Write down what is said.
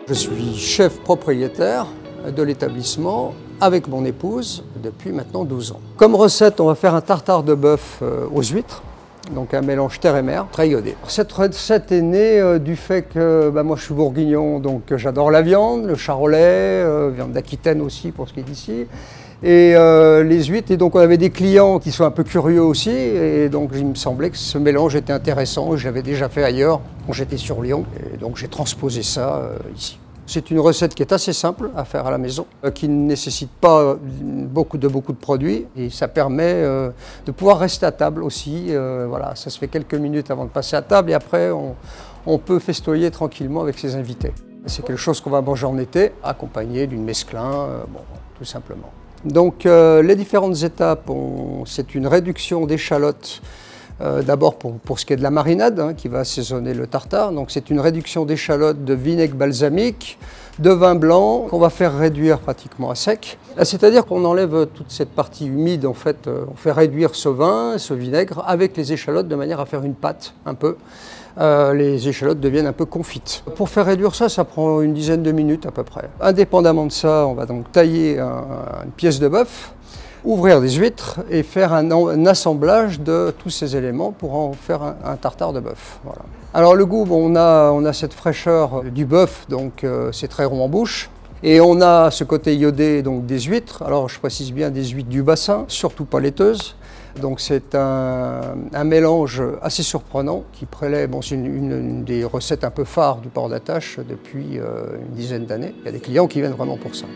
Je suis chef propriétaire de l'établissement avec mon épouse depuis maintenant 12 ans. Comme recette, on va faire un tartare de bœuf aux huîtres, donc un mélange terre et mer, très iodé. Cette recette est née du fait que moi je suis bourguignon, donc j'adore la viande, le charolais, viande d'Aquitaine aussi pour ce qui est d'ici. Et les huîtres, et donc on avait des clients qui sont un peu curieux aussi, et donc il me semblait que ce mélange était intéressant, j'avais déjà fait ailleurs quand j'étais sur Lyon, et donc j'ai transposé ça ici. C'est une recette qui est assez simple à faire à la maison, qui ne nécessite pas beaucoup de produits, et ça permet de pouvoir rester à table aussi. Voilà, ça se fait quelques minutes avant de passer à table, et après on peut festoyer tranquillement avec ses invités. C'est quelque chose qu'on va manger en été, accompagné d'une mesclun, bon, tout simplement. Donc les différentes étapes, c'est une réduction d'échalotes, d'abord pour ce qui est de la marinade, qui va assaisonner le tartare. Donc c'est une réduction d'échalotes de vinaigre balsamique, de vin blanc, qu'on va faire réduire pratiquement à sec. C'est-à-dire qu'on enlève toute cette partie humide, en fait, on fait réduire ce vin, ce vinaigre, avec les échalotes de manière à faire une pâte un peu. Les échalotes deviennent un peu confites. Pour faire réduire ça, ça prend une dizaine de minutes à peu près. Indépendamment de ça, on va donc tailler une pièce de bœuf, ouvrir des huîtres et faire un assemblage de tous ces éléments pour en faire un tartare de bœuf. Voilà. Alors le goût, on a cette fraîcheur du bœuf, donc c'est très rond en bouche. Et on a ce côté iodé donc des huîtres, alors je précise bien des huîtres du bassin, surtout pas laiteuses. Donc c'est un mélange assez surprenant qui prélève, c'est une des recettes un peu phares du port d'Attache depuis une dizaine d'années. Il y a des clients qui viennent vraiment pour ça.